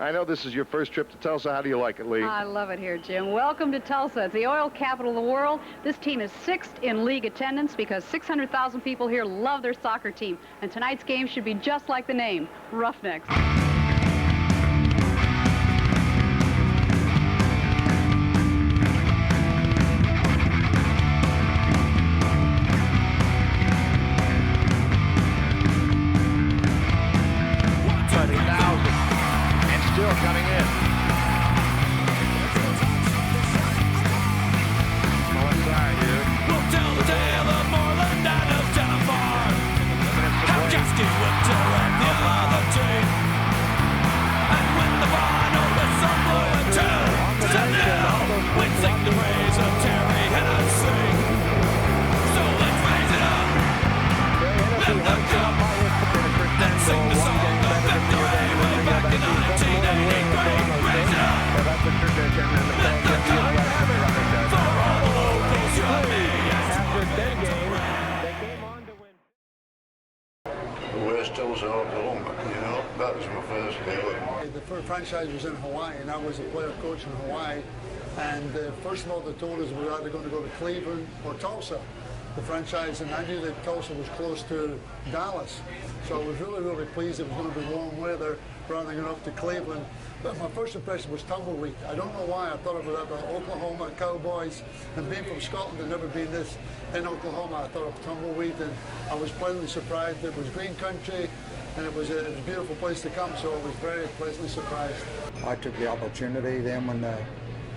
I know this is your first trip to Tulsa. How do you like it, Lee? I love it here, Jim. Welcome to Tulsa. It's the oil capital of the world. This team is 6th in league attendance because 600,000 people here love their soccer team. And tonight's game should be just like the name, Roughnecks. Coming in. We'll tell the tale of Moreland and of Jennifer. How Jeffsky would tear up the other team. And when the final whistle blew it 2-0, we'd sing the praise of Terry Hennessy. So let's raise it up. Lift the cup. Let's sing the song of victory way back in 1983. Raise it up. Lift the cup. For all the locals, you and me. After their game, they came on to win. Where's Tulsa, Oklahoma? You know, that was my first day. The first franchise was in Hawaii, and I was a player coach in Hawaii. And first of all, they told us we were either going to go to Cleveland or Tulsa, the franchise, and I knew that Tulsa was close to Dallas. So I was really, really pleased it was going to be warm weather rather than going up to Cleveland. But my first impression was tumbleweed. I don't know why. I thought it was about Oklahoma Cowboys, and being from Scotland and never been this in Oklahoma, I thought of tumbleweed, and I was pleasantly surprised. It was green country, and it was a beautiful place to come, so I was very pleasantly surprised. I took the opportunity then when the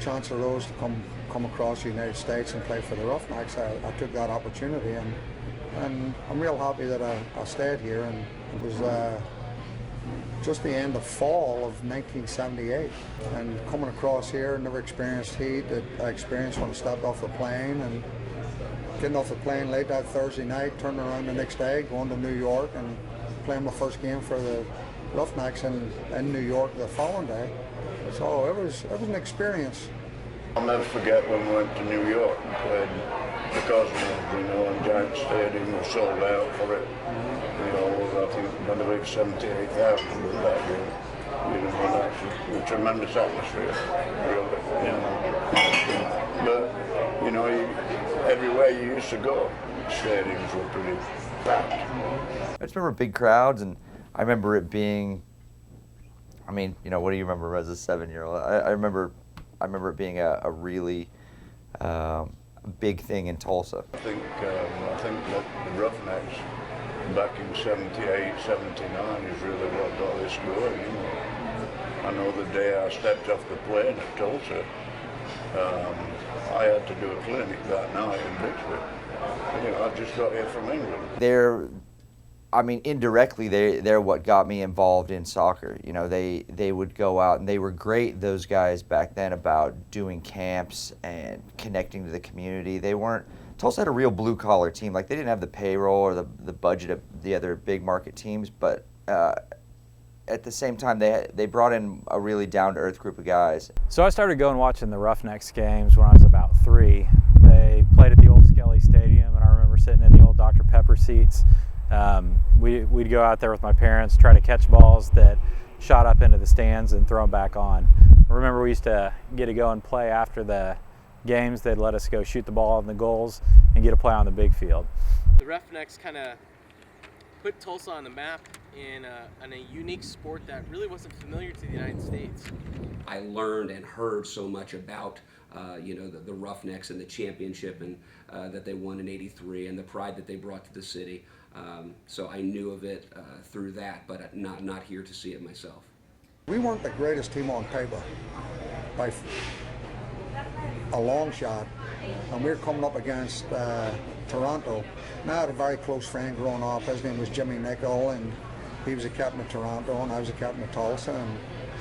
chance arose to come across the United States and play for the Roughnecks. I took that opportunity, and I'm real happy that I stayed here. And it was just the end of fall of 1978, and coming across here, never experienced heat that I experienced when I stepped off the plane, and getting off the plane late that Thursday night, turning around the next day, going to New York and playing my first game for the Roughnecks in New York the following day. So it was an experience. I'll never forget when we went to New York and played the Cosmos, and Giant Stadium was sold out for it. I think I believe 78,000 was that game. And that's a tremendous atmosphere, really. But everywhere you used to go, stadiums were pretty packed. I just remember big crowds, and I remember it being, what do you remember as a 7-year-old? I remember it being a really big thing in Tulsa. I think that the Roughnecks back in 78, 79 is really what got this going. I know the day I stepped off the plane at Tulsa, I had to do a clinic that night in Vicksburg. I just got here from England. Indirectly, they're what got me involved in soccer. They would go out, and they were great, those guys back then, about doing camps and connecting to the community. Tulsa had a real blue-collar team. Like, they didn't have the payroll or the budget of the other big market teams, but at the same time, they brought in a really down-to-earth group of guys. So I started going watching the Roughnecks games when I was about 3. They played at the old Skelly Stadium, and I remember sitting in the old Dr. Pepper seats. We'd go out there with my parents, try to catch balls that shot up into the stands and throw them back on. I remember we used to get to go and play after the games. They'd let us go shoot the ball in the goals and get to play on the big field. The Roughnecks kind of put Tulsa on the map in a unique sport that really wasn't familiar to the United States. I learned and heard so much about the Roughnecks and the championship and that they won in '83 and the pride that they brought to the city. So I knew of it through that, but not here to see it myself. We weren't the greatest team on paper by a long shot, and we were coming up against Toronto. Now I had a very close friend growing up. His name was Jimmy Nicol, and he was a captain of Toronto, and I was a captain of Tulsa. And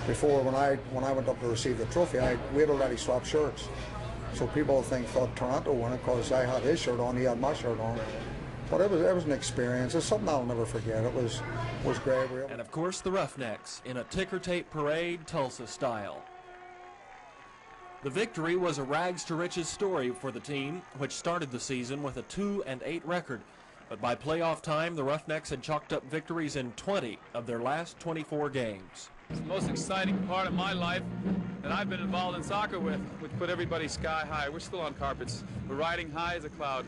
before, when I went up to receive the trophy, we had already swapped shirts. So people thought Toronto won it because I had his shirt on, he had my shirt on. But it was an experience. It's something I'll never forget. It was great. And of course, the Roughnecks in a ticker tape parade, Tulsa style. The victory was a rags to riches story for the team, which started the season with a 2-8 record. But by playoff time, the Roughnecks had chalked up victories in 20 of their last 24 games. It's the most exciting part of my life that I've been involved in soccer with, which put everybody sky high. We're still on carpets. We're riding high as a cloud.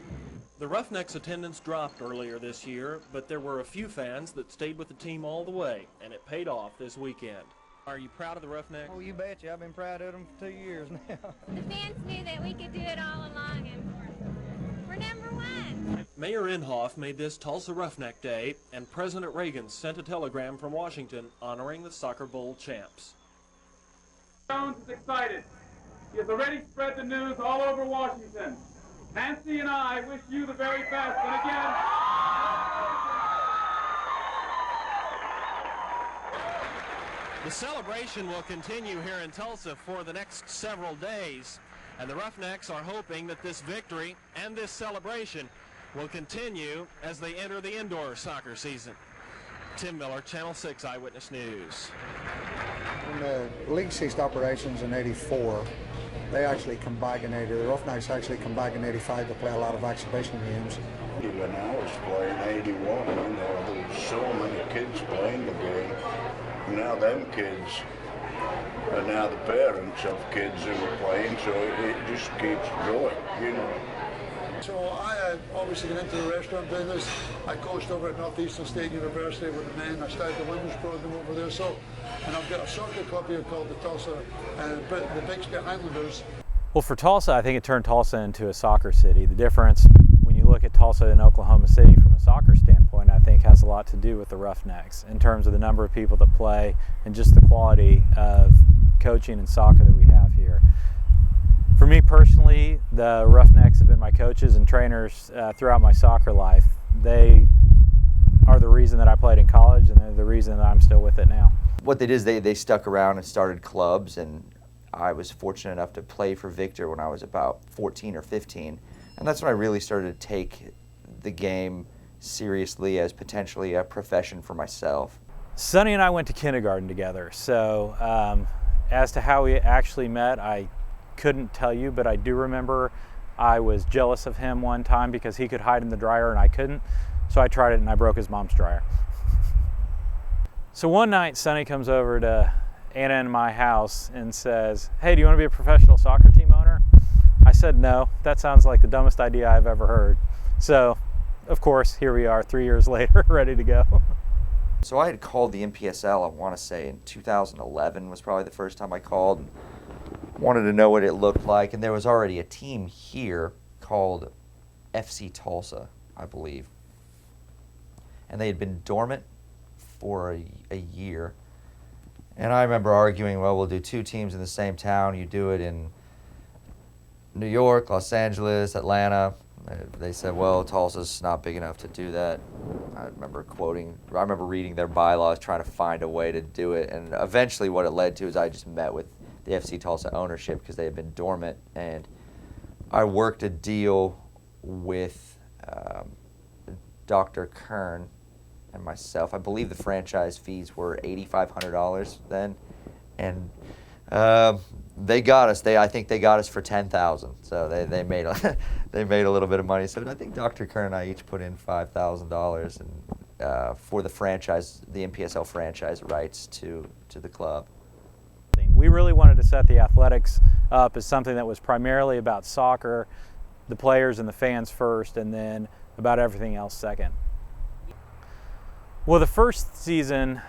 The Roughnecks' attendance dropped earlier this year, but there were a few fans that stayed with the team all the way, and it paid off this weekend. Are you proud of the Roughnecks? Oh, you betcha. I've been proud of them for 2 years now. The fans knew that we could do it all along, and we're number one. Mayor Inhofe made this Tulsa Roughneck Day, and President Reagan sent a telegram from Washington honoring the Soccer Bowl champs. Jones is excited. He has already spread the news all over Washington. Nancy and I wish you the very best. And again, the celebration will continue here in Tulsa for the next several days, and the Roughnecks are hoping that this victory and this celebration will continue as they enter the indoor soccer season. Tim Miller, Channel 6 Eyewitness News. When the league ceased operations in '84, they actually come back in '80. The Roughnecks actually come back in '85 to play a lot of exhibition games. When I was playing '81, there was so many kids playing the game. Now them kids are now the parents of kids who are playing, so it just keeps growing, So I obviously got into the restaurant business. I coached over at Northeastern State University with the men. I started the women's program over there. And I've got a soccer club here called the Tulsa, the Bixby Highlanders. Well, for Tulsa, I think it turned Tulsa into a soccer city. The difference when you look at Tulsa and Oklahoma City from a soccer standpoint, I think has a lot to do with the Roughnecks in terms of the number of people that play and just the quality of coaching and soccer that we have here. For me personally, the Roughnecks have been my coaches and trainers throughout my soccer life. They are the reason that I played in college, and they're the reason that I'm still with it now. What they did is they stuck around and started clubs, and I was fortunate enough to play for Victor when I was about 14 or 15. And that's when I really started to take the game seriously as potentially a profession for myself. Sonny and I went to kindergarten together, so as to how we actually met, I couldn't tell you, but I do remember I was jealous of him one time because he could hide in the dryer and I couldn't, so I tried it and I broke his mom's dryer. So one night, Sonny comes over to Anna and my house and says, "Hey, do you want to be a professional soccer team owner?" I said, "No, that sounds like the dumbest idea I've ever heard." So, of course, here we are 3 years later, ready to go. So I had called the NPSL, I want to say in 2011 was probably the first time I called, and wanted to know what it looked like. And there was already a team here called FC Tulsa, I believe. And they had been dormant for a year. And I remember arguing, well, we'll do 2 teams in the same town. You do it in New York, Los Angeles, Atlanta. They said, well, Tulsa's not big enough to do that. I remember reading their bylaws, trying to find a way to do it. And eventually what it led to is I just met with the FC Tulsa ownership because they had been dormant. And I worked a deal with Dr. Kern and myself. I believe the franchise fees were $8,500 then. And they got us. I think they got us for $10,000. So they made they made a little bit of money. So I think Dr. Kern and I each put in $5,000 and for the franchise, the NPSL franchise rights to the club. We really wanted to set the athletics up as something that was primarily about soccer, the players and the fans first, and then about everything else second. Well, the first season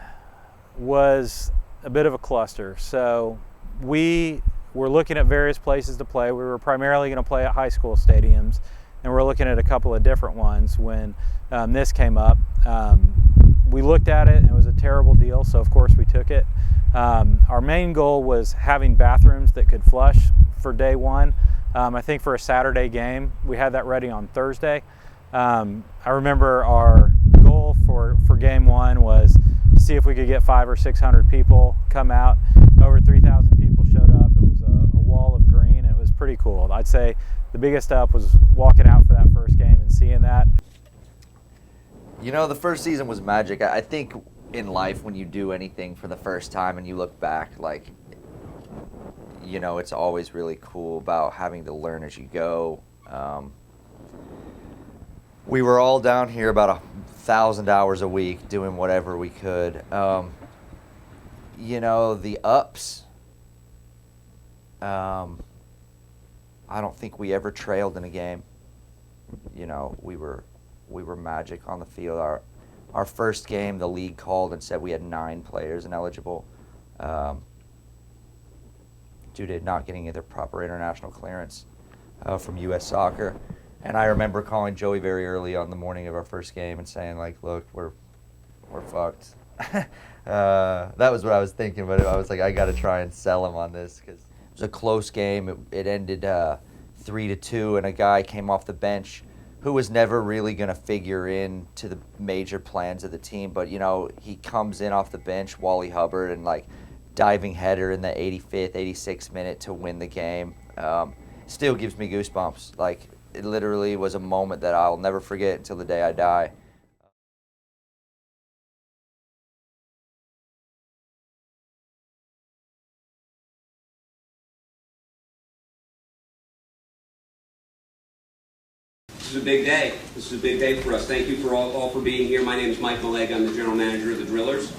was a bit of a cluster. So we were looking at various places to play. We were primarily going to play at high school stadiums, and we're looking at a couple of different ones when this came up. We looked at it, and it was a terrible deal, so of course we took it. Our main goal was having bathrooms that could flush for day one. I think for a Saturday game, we had that ready on Thursday. I remember our goal for game one was to see if we could get 500 or 600 people come out. Over 3,000 people showed up. It was a wall of green. It was pretty cool. I'd say the biggest up was walking out for that first game and seeing that. You know, the first season was magic. I think in life when you do anything for the first time and you look back, like, you know, it's always really cool about having to learn as you go. We were all down here about 1,000 hours a week doing whatever we could. you know, the ups. I don't think we ever trailed in a game. You know, we were magic on the field. Our first game, the league called and said we had 9 players ineligible due to not getting either proper international clearance from U.S. Soccer. And I remember calling Joey very early on the morning of our first game and saying, like, look, we're fucked. That was what I was thinking, but I was like, I got to try and sell him on this because it was a close game. It ended 3-2, and a guy came off the bench who was never really going to figure in to the major plans of the team. But, you know, he comes in off the bench, Wally Hubbard, and, like, diving header in the 85th, 86th minute to win the game. Still gives me goosebumps. Like, it literally was a moment that I'll never forget until the day I die. This is a big day. This is a big day for us. Thank you for all for being here. My name is Mike Maleg. I'm the general manager of the Drillers.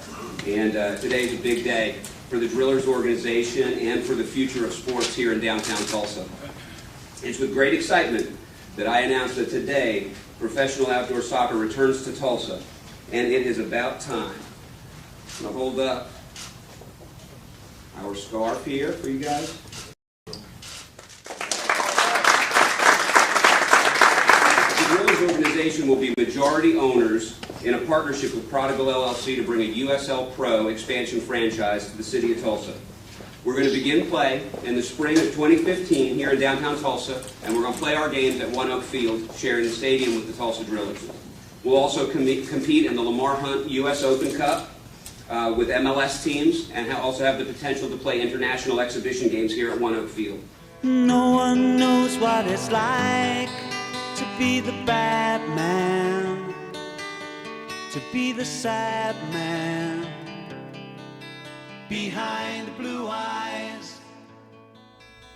And today is a big day for the Drillers organization and for the future of sports here in downtown Tulsa. It's with great excitement that I announce that today professional outdoor soccer returns to Tulsa. And it is about time. I'm going to hold up our scarf here for you guys. Organization will be majority owners in a partnership with Prodigal LLC to bring a USL Pro expansion franchise to the city of Tulsa. We're going to begin play in the spring of 2015 here in downtown Tulsa, and we're going to play our games at One Oak Field, sharing the stadium with the Tulsa Drillers. We'll also compete in the Lamar Hunt U.S. Open Cup with MLS teams, and also have the potential to play international exhibition games here at One Oak Field. No one knows what it's like to be the bad man, to be the sad man behind the blue eyes.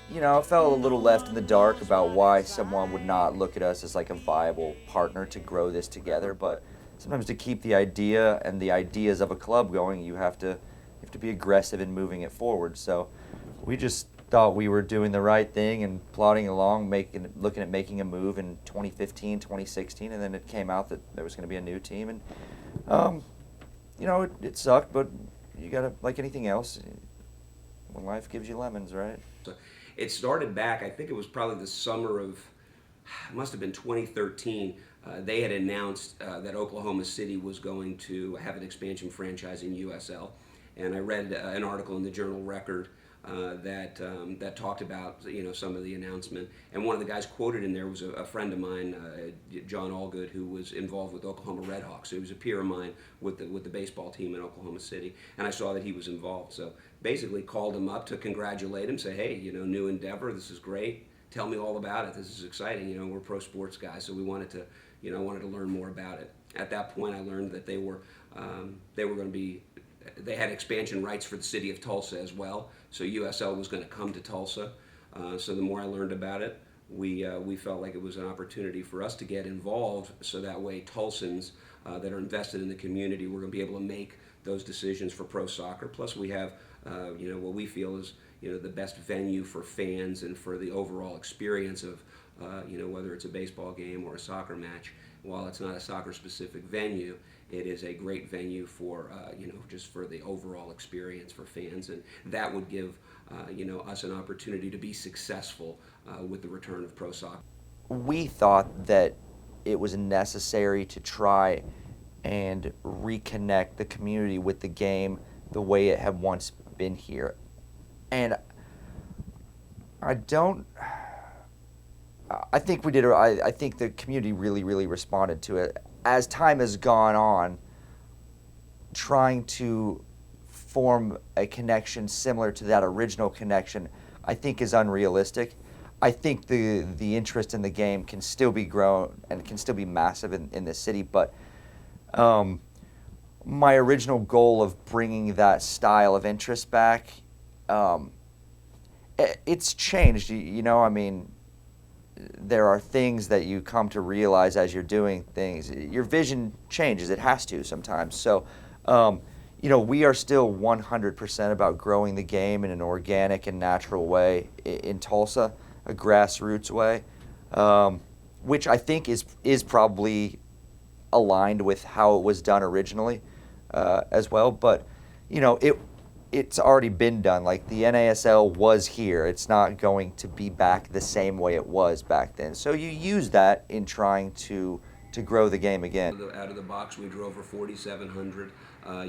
You know, I felt a little left in the dark about why someone would not look at us as like a viable partner to grow this together, but sometimes to keep the idea and the ideas of a club going, you have to be aggressive in moving it forward. So we just thought we were doing the right thing and plodding along, looking at making a move in 2015, 2016, and then it came out that there was going to be a new team. And, you know, it sucked, but you got to, like anything else, when life gives you lemons, right? It started back, I think it was probably the summer of, it must have been 2013. They had announced that Oklahoma City was going to have an expansion franchise in USL. And I read an article in the Journal Record that talked about, you know, some of the announcement, and one of the guys quoted in there was a friend of mine, John Allgood, who was involved with Oklahoma Redhawks. So he was a peer of mine with the baseball team in Oklahoma City, and I saw that he was involved. So basically called him up to congratulate him, say, hey, you know, new endeavor, this is great. Tell me all about it. This is exciting. You know, we're pro sports guys, so we wanted to, you know, wanted to learn more about it. At that point, I learned that they were going to be. They had expansion rights for the city of Tulsa as well, so USL was going to come to Tulsa. So the more I learned about it, we felt like it was an opportunity for us to get involved, so that way Tulsans that are invested in the community were going to be able to make those decisions for pro soccer. Plus we have, you know, what we feel is, you know, the best venue for fans and for the overall experience of, you know, whether it's a baseball game or a soccer match. While it's not a soccer-specific venue, it is a great venue for, you know, just for the overall experience for fans, and that would give, you know, us an opportunity to be successful with the return of pro soccer. We thought that it was necessary to try and reconnect the community with the game the way it had once been here, and I think we did. I think the community really responded to it. As time has gone on, trying to form a connection similar to that original connection, I think is unrealistic. I think the interest in the game can still be grown and can still be massive in the city, but my original goal of bringing that style of interest back, it's changed. You know, I mean, there are things that you come to realize as you're doing things. Your vision changes. It has to sometimes. So, you know, we are still 100% about growing the game in an organic and natural way in Tulsa, a grassroots way, which I think is probably aligned with how it was done originally as well. But, you know, it's already been done. Like, the NASL was here. It's not going to be back the same way it was back then. So you use that in trying to grow the game again. Out of the box, we drove over 4,700,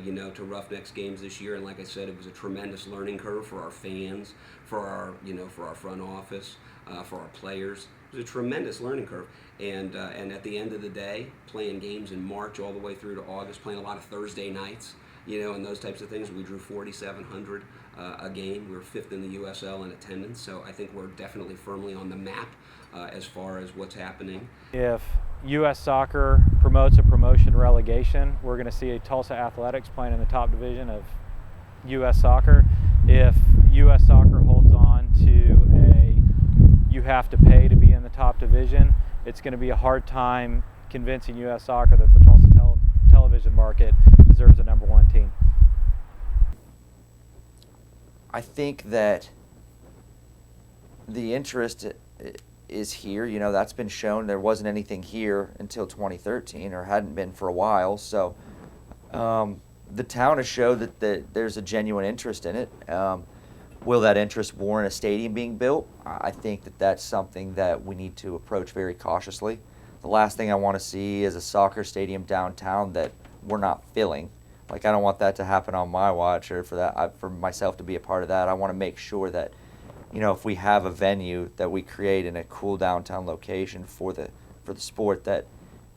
you know, to Roughnecks games this year, and like I said, it was a tremendous learning curve for our fans, for our, you know, for our front office, for our players. It was a tremendous learning curve, and at the end of the day, playing games in March all the way through to August, playing a lot of Thursday nights, you know, and those types of things, we drew 4,700 a game. We were 5th in the USL in attendance, so I think we're definitely firmly on the map as far as what's happening. If U.S. Soccer promotes a promotion relegation, we're going to see Tulsa Athletics playing in the top division of U.S. Soccer. If U.S. Soccer holds on to you have to pay to be in the top division, it's going to be a hard time convincing U.S. Soccer that the Tulsa television market deserves a #1 team. I think that the interest is here. You know, that's been shown. There wasn't anything here until 2013, or hadn't been for a while. So the town has showed that there's a genuine interest in it. Will that interest warrant a stadium being built? I think that's something that we need to approach very cautiously. The last thing I want to see is a soccer stadium downtown that we're not filling. Like, I don't want that to happen on my watch, or for myself to be a part of that. I want to make sure that, you know, if we have a venue that we create in a cool downtown location for the sport, that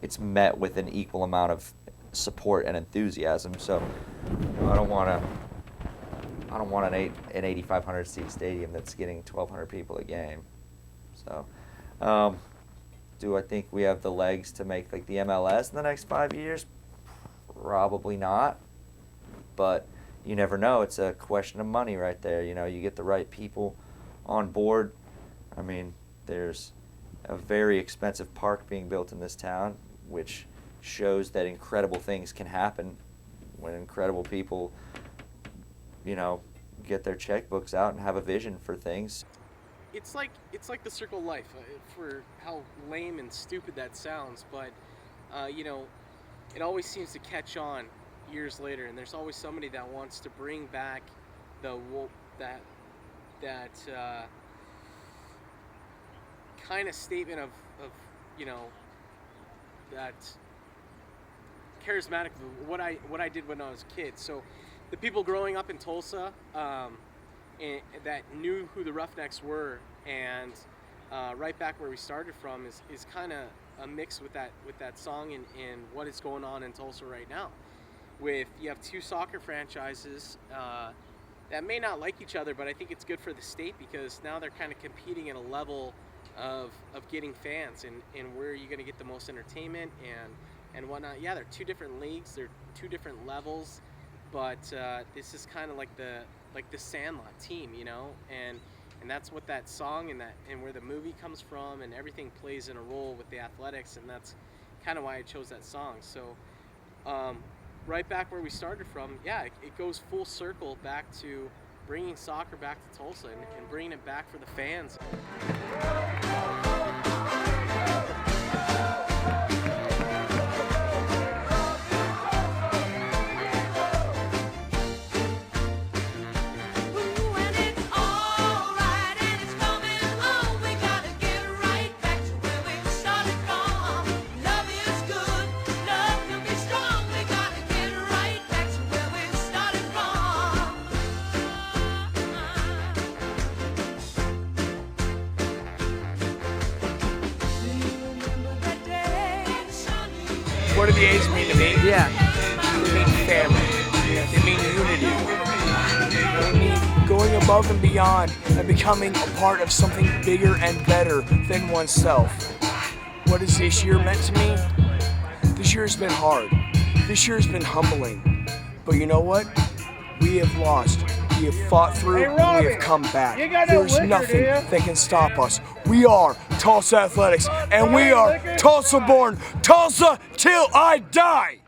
it's met with an equal amount of support and enthusiasm. So, you know, I don't want an 8,500 seat stadium that's getting 1,200 people a game. So, do I think we have the legs to make like the MLS in the next 5 years? Probably not. But you never know. It's a question of money right there. You know, you get the right people on board. I mean, there's a very expensive park being built in this town, which shows that incredible things can happen when incredible people, you know, get their checkbooks out and have a vision for things. It's like the circle of life, for how lame and stupid that sounds, but you know, it always seems to catch on years later, and there's always somebody that wants to bring back that kind of statement of you know, that charismatic of what I did when I was a kid. So the people growing up in Tulsa and that knew who the Roughnecks were, and right back where we started from is kind of a mix with that song and what is going on in Tulsa right now. With you have two soccer franchises that may not like each other, but I think it's good for the state, because now they're kind of competing at a level of getting fans and where are you going to get the most entertainment and whatnot. Yeah, they're two different leagues, they're two different levels, but this is kind of like the Sandlot team, you know, and that's what that song and where the movie comes from, and everything plays in a role with the athletics, and that's kind of why I chose that song. So right back where we started from, yeah, it goes full circle back to bringing soccer back to Tulsa and bringing it back for the fans. What do the A's mean to me? Yeah. They mean family. They mean unity. They mean going above and beyond and becoming a part of something bigger and better than oneself. What has this year meant to me? This year has been hard. This year has been humbling. But you know what? We have lost. We have fought through. We have come back. There's nothing that can stop us. We are Tulsa Athletics, and we are Tulsa born. Tulsa till I die!